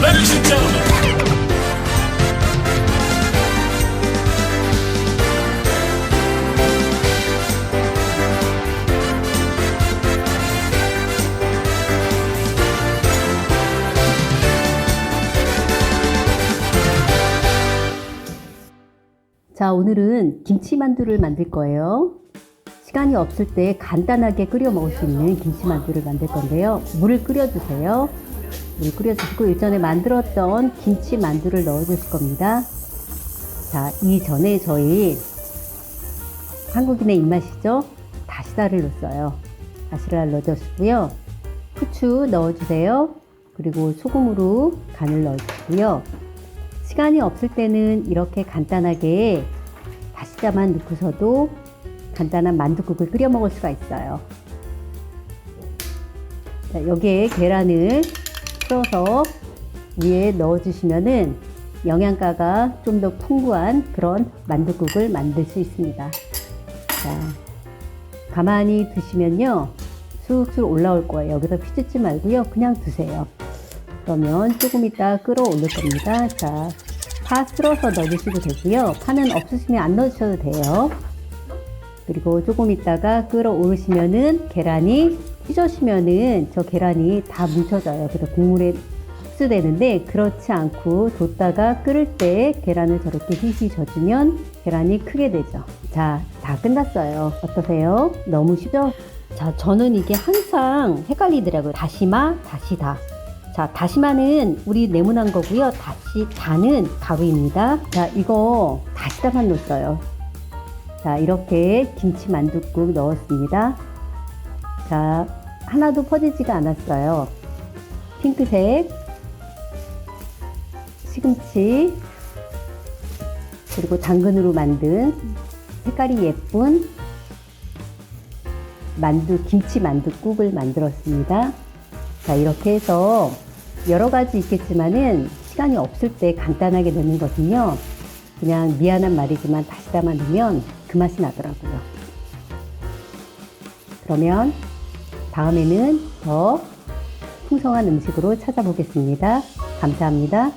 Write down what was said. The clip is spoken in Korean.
ladies and gentlemen. 자, 오늘은 김치만두를 만들 거예요. 시간이 없을 때 간단하게 끓여 먹을 수 있는 김치만두를 만들 건데요. 물을 끓여주세요. 물 끓여주시고 일전에 만들었던 김치만두를 넣어주실 겁니다. 자, 이전에 저희 한국인의 입맛이죠. 다시다를 넣었어요. 다시다를 넣어주시고요. 후추 넣어주세요. 그리고 소금으로 간을 넣어주시고요. 시간이 없을 때는 이렇게 간단하게 다시다만 넣고서도 간단한 만둣국을 끓여 먹을 수가 있어요. 자, 여기에 계란을 풀어서 위에 넣어주시면은 영양가가 좀 더 풍부한 그런 만둣국을 만들 수 있습니다. 자, 가만히 두시면요, 쑥쑥 올라올 거예요. 여기서 휘젓지 말고요, 그냥 두세요. 그러면 조금 이따 끓어올릴 겁니다. 자, 파 쓸어서 넣어주시도 되고요. 파는 없으시면 안 넣으셔도 돼요. 그리고 조금 있다가 끓어오르시면은 계란이 휘저으시면은 저 계란이 다 뭉쳐져요. 그래서 국물에 흡수되는데 그렇지 않고 뒀다가 끓을 때 계란을 저렇게 휘휘 져주면 계란이 크게 되죠. 자, 다 끝났어요. 어떠세요? 너무 쉽죠? 자, 저는 이게 항상 헷갈리더라고요. 다시마, 다시다. 자, 다시마는 우리 네모난 거고요. 다시다는 가루입니다. 자, 이거 다시다만 넣었어요. 자, 이렇게 김치 만둣국 넣었습니다. 자, 하나도 퍼지지가 않았어요. 핑크색 시금치, 그리고 당근으로 만든 색깔이 예쁜 김치 만둣국을 만들었습니다. 자, 이렇게 해서 여러 가지 있겠지만은 시간이 없을 때 간단하게 넣는 거든요. 그냥 미안한 말이지만 다시다만 넣으면 그 맛이 나더라고요. 그러면 다음에는 더 풍성한 음식으로 찾아보겠습니다. 감사합니다.